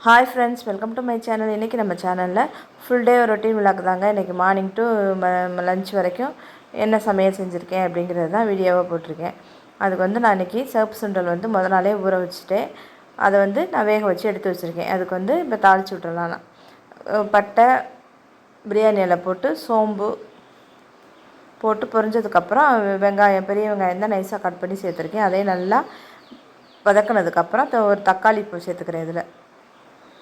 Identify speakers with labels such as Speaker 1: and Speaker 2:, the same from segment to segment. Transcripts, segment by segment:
Speaker 1: Hi friends, welcome to my channel. இன்றைக்கி நம்ம சேனலில் ஃபுல் டே ரொட்டீன் விளாக் தாங்க. இன்றைக்கி மார்னிங் டு லஞ்ச் வரைக்கும் என்ன சமையல் செஞ்சுருக்கேன் அப்படிங்கிறது தான் வீடியோவாக போட்டிருக்கேன். அதுக்கு வந்து நான் இன்றைக்கி சிவப்பு சுண்டல் வந்து முத நாளே ஊற வச்சுட்டேன். அதை வந்து நான் வேக வச்சு எடுத்து வச்சுருக்கேன். அதுக்கு வந்து இப்போ தாளித்து விட்டுறலாம். பட்டை, பிரியாணி இலை போட்டு சோம்பு போட்டு பொரிஞ்சதுக்கப்புறம் வெங்காயம், பெரிய வெங்காயம் தான் நைஸாக கட் பண்ணி சேர்த்துருக்கேன். அதையும் நல்லா வதக்கினதுக்கப்புறம் ஒரு தக்காளி இப்போ சேர்த்துக்கிறேன். இதில்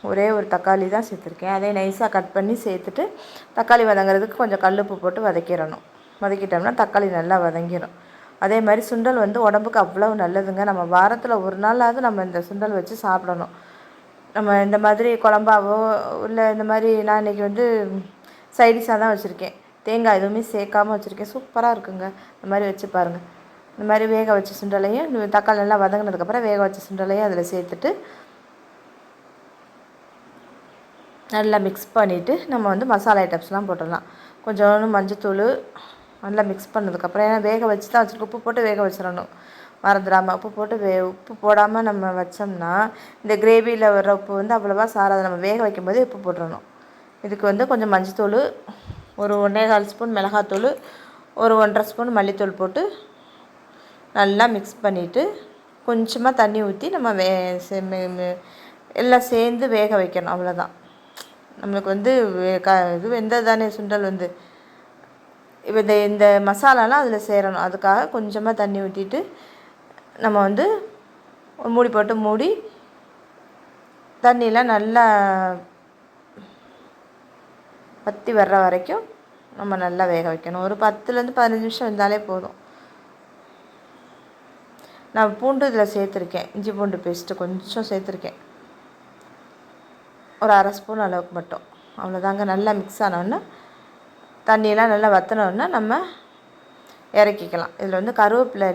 Speaker 1: ஒரே ஒரு தக்காளி தான் சேர்த்துருக்கேன். அதை நைஸாக கட் பண்ணி சேர்த்துட்டு தக்காளி வதங்கிறதுக்கு கொஞ்சம் கல்லுப்பு போட்டு வதக்கிடணும். வதக்கிட்டோம்னா தக்காளி நல்லா வதங்கிடும். அதே மாதிரி சுண்டல் வந்து உடம்புக்கு அவ்வளோ நல்லதுங்க. நம்ம வாரத்தில் ஒரு நாளாவது நம்ம இந்த சுண்டல் வச்சு சாப்பிடணும். நம்ம இந்த மாதிரி குழம்பாவோ இல்லை இந்த மாதிரி நான் இன்றைக்கி வந்து சைடிஷாக தான் வச்சுருக்கேன். தேங்காய் எதுவுமே சேர்க்காமல் வச்சுருக்கேன். சூப்பராக இருக்குங்க. இந்த மாதிரி வச்சு பாருங்கள். இந்த மாதிரி வேக வச்ச சுண்டலையும் தக்காளி நல்லா வதங்கினதுக்கப்புறம் வேக வச்ச சுண்டலையும் அதில் சேர்த்துட்டு நல்லா மிக்ஸ் பண்ணிவிட்டு நம்ம வந்து மசாலா ஐட்டம்ஸ்லாம் போட்டுடலாம். கொஞ்சோண்டு மஞ்சத்தூள் நல்லா மிக்ஸ் பண்ணதுக்கப்புறம், ஏன்னா வேக வச்சு தான் வச்சுருக்கோம், உப்பு போட்டு வேக வச்சிடணும் மறந்துடாமல். உப்பு போட்டு உப்பு போடாமல் நம்ம வச்சோம்னா இந்த கிரேவியில் வர உப்பு வந்து அவ்வளோவா சாராது. நம்ம வேக வைக்கும்போது உப்பு போட்டுடணும். இதுக்கு வந்து கொஞ்சம் மஞ்சத்தூள், ஒரு 1.25 ஸ்பூன் மிளகாத்தூள், ஒரு 1.5 ஸ்பூன் மல்லித்தூள் போட்டு நல்லா மிக்ஸ் பண்ணிவிட்டு கொஞ்சமாக தண்ணி ஊற்றி நம்ம எல்லாம் சேர்ந்து வேக வைக்கணும். அவ்வளோதான். நம்மளுக்கு வந்து இது வெந்தது தானே சுண்டல் வந்து. இப்போ இந்த மசாலாலாம் அதில் சேரணும். அதுக்காக கொஞ்சமாக தண்ணி ஊற்றிட்டு நம்ம வந்து மூடி போட்டு மூடி தண்ணியெலாம் நல்லா வற்றி வர்ற வரைக்கும் நம்ம நல்லா வேக வைக்கணும். ஒரு 10லேருந்து 15 நிமிஷம் வெந்தாலே போதும். நான் பூண்டு இதில் சேர்த்துருக்கேன். இஞ்சி பூண்டு பேஸ்ட்டு கொஞ்சம் சேர்த்துருக்கேன், ஒரு 1/2 ஸ்பூன் அளவுக்கு மட்டும். அவ்வளோதாங்க. நல்லா மிக்ஸ் ஆனோடனே தண்ணியெல்லாம் நல்லா வற்றினோடனே நம்ம இறக்கிக்கலாம். இதில் வந்து கருவேப்பிலை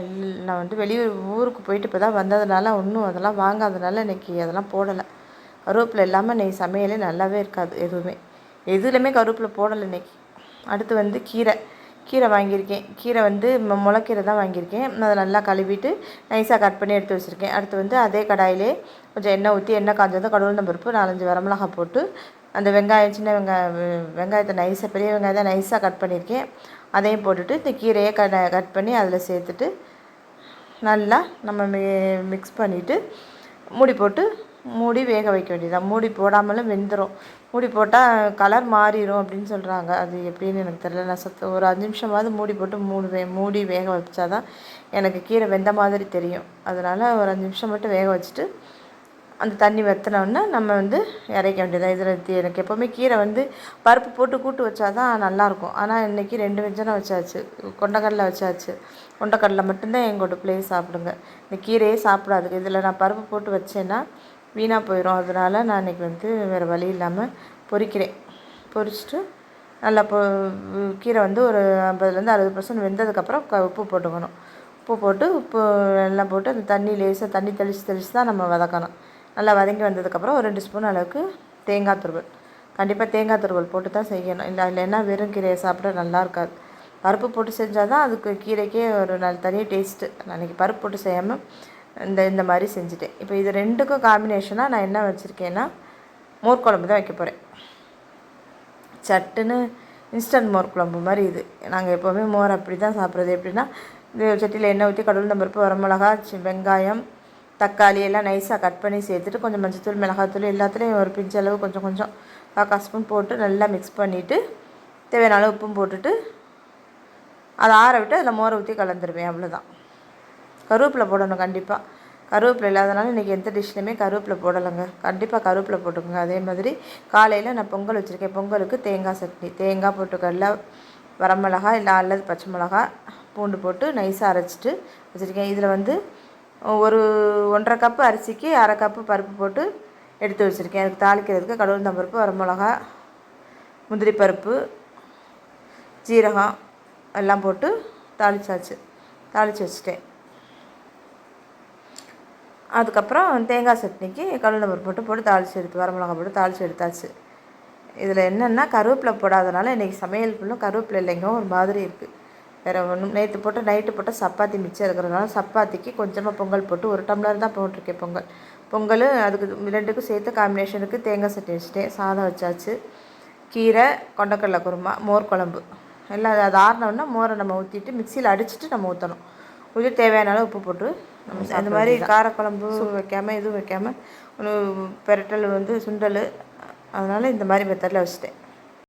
Speaker 1: நான் வந்து ஊருக்கு போயிட்டு இப்போ தான் வந்ததுனால ஒன்றும் அதெல்லாம் வாங்காதனால இன்றைக்கி அதெல்லாம் போடலை. கருவேப்பிலை இல்லாமல் இன்றைக்கி சமையலே நல்லாவே இருக்காது. எதுலையுமே கருவேப்பிலை போடலை இன்றைக்கி. அடுத்து வந்து கீரை வாங்கியிருக்கேன். கீரை வந்து முளைக்கீரை தான் வாங்கியிருக்கேன். அதை நல்லா கழுவிட்டு நைஸாக கட் பண்ணி எடுத்து வச்சுருக்கேன். அடுத்து வந்து அதே கடாயிலே கொஞ்சம் எண்ணெய் ஊற்றி, எண்ணெய் காஞ்சதும் கடுகு பருப்பு, 4-5 வரமிளகாய் போட்டு அந்த சின்ன வெங்காயத்தை பெரிய வெங்காயம் தான் நைஸாக கட் பண்ணியிருக்கேன். அதையும் போட்டுட்டு இந்த கீரையை கட் பண்ணி அதில் சேர்த்துட்டு நல்லா நம்ம மிக்ஸ் பண்ணிவிட்டு மூடி வேக வைக்க வேண்டியதான். மூடி போடாமலும் வெந்துடும். மூடி போட்டால் கலர் மாறிடும் அப்படின்னு சொல்கிறாங்க. அது எப்படின்னு எனக்கு தெரியல. நான் ஒரு 5 நிமிஷமாவது மூடி போட்டு மூடி வேக வச்சா தான் எனக்கு கீரை வெந்த மாதிரி தெரியும். அதனால் ஒரு 5 நிமிஷம் மட்டும் வேக வச்சுட்டு அந்த தண்ணி வற்றினோடனே நம்ம வந்து இறக்க வேண்டியதான். இதில் எனக்கு எப்போவுமே கீரை வந்து பருப்பு போட்டு கூட்டு வச்சா தான் நல்லாயிருக்கும். ஆனால் இன்றைக்கி 2 வெஞ்சனம் வச்சாச்சு. கொண்டக்கடலை வச்சாச்சு. கொண்டக்கடலை மட்டும்தான் எங்களோட பிள்ளையை சாப்பிடுங்க. இந்த கீரையே சாப்பிடாது. இதில் நான் பருப்பு போட்டு வச்சேன்னா வீணாக போயிடும். அதனால் நான் இன்றைக்கி வந்து வேறு வழி இல்லாமல் பொரிக்கிறேன். பொரிச்சிட்டு நல்லா கீரை வந்து ஒரு 50-60% வெந்ததுக்கப்புறம் உப்பு போட்டுக்கணும். உப்பு எல்லாம் போட்டு அந்த தண்ணி லேசாக தண்ணி தெளித்து தான் நம்ம வதக்கணும். நல்லா வதங்கி வந்ததுக்கப்புறம் ஒரு 2 ஸ்பூன் அளவுக்கு தேங்காய் துருவல், கண்டிப்பாக தேங்காய் துருவல் போட்டு தான் செய்யணும். இல்லைன்னா வெறும் கீரையை சாப்பிட நல்லா இருக்காது. பருப்பு போட்டு செஞ்சால் தான் அதுக்கு கீரைக்கே ஒரு தனி டேஸ்ட்டு. நான் இன்றைக்கி பருப்பு போட்டு செய்யாமல் இந்த மாதிரி செஞ்சுட்டேன். இப்போ இது ரெண்டுக்கும் காம்பினேஷனாக நான் என்ன வச்சுருக்கேன்னா மோர் குழம்பு தான் வைக்க போகிறேன். சட்டுன்னு இன்ஸ்டன்ட் மோர் குழம்பு மாதிரி இது. நாங்கள் எப்போவுமே மோர் அப்படி தான் சாப்பிட்றது. எப்படின்னா இந்த சட்டியில் எண்ணெய் ஊற்றி கடுகு பருப்பு, வரமிளகா, வெங்காயம், தக்காளி எல்லாம் நைஸாக கட் பண்ணி சேர்த்துட்டு கொஞ்சம் மஞ்சத்தூள், மிளகாத்தூள் எல்லாத்துலேயும் ஒரு பிஞ்சு அளவு கொஞ்சம் 1/4 ஸ்பூன் போட்டு நல்லா மிக்ஸ் பண்ணிவிட்டு தேவையான அளவு உப்பும் போட்டுட்டு அதை ஆற விட்டு அதில் மோரை ஊற்றி கலந்துருவேன். அவ்வளோதான். கருவேப்பிலை போடணும் கண்டிப்பாக. கருவேப்பிலை இல்லாதனால இன்றைக்கி எந்த டிஷ்லையுமே கருவேப்பிலை போடலைங்க. கண்டிப்பாக கருவேப்பிலை போட்டுக்கோங்க. அதே மாதிரி காலையில் நான் பொங்கல் வச்சுருக்கேன். பொங்கலுக்கு தேங்காய் சட்னி, தேங்காய் போட்டுக்கடல, வரமிளகா இல்லை அல்லது பச்சை மிளகா, பூண்டு போட்டு நைஸாக அரைச்சிட்டு வச்சுருக்கேன். இதில் வந்து ஒரு 1.5 கப்பு அரிசிக்கு 1/2 கப்பு பருப்பு போட்டு எடுத்து வச்சுருக்கேன். அதுக்கு தாளிக்கிறதுக்கு கடுகு பருப்பு, வரமிளகா, முந்திரி பருப்பு, ஜீரகம் எல்லாம் போட்டு தாளித்து வச்சுட்டேன். அதுக்கப்புறம் தேங்காய் சட்னிக்கு கடுகு பருப்பு போட்டு தாளித்து வரமிளகா போட்டு தாளித்து எடுத்தாச்சு. இதில் என்னென்னா கருவேப்பிலை போடாதனால இன்றைக்கி சமையல் ஃபுல்லும் கருவேப்பிலை இல்லைங்க, ஒரு மாதிரி இருக்குது. வேறு ஒன்றும் நைட்டு போட்ட சப்பாத்தி மிச்சம் இருக்கிறதுனால சப்பாத்திக்கு கொஞ்சமாக பொங்கல் போட்டு 1 டம்ளர் தான் போட்டிருக்கேன் பொங்கல். அதுக்கு 2க்கும் சேர்த்து காம்பினேஷனுக்கு தேங்காய் சட்னி வச்சுட்டேன். சாதம் வச்சாச்சு. கீரை, கொண்டக்கடலை குருமா, மோர் குழம்பு எல்லாம் அது ஆறினோன்னா மோரை நம்ம ஊற்றிட்டு மிக்சியில் அடிச்சுட்டு நம்ம ஊற்றணும். ஊற்றி தேவையான அளவு உப்பு போட்டு நம்ம அந்த மாதிரி காரக்குழம்பு வைக்காமல் எதுவும் வைக்காமல் ஒரு பெரட்டல் சுண்டல், அதனால் இந்த மாதிரி மெத்தடில் வச்சுட்டேன்.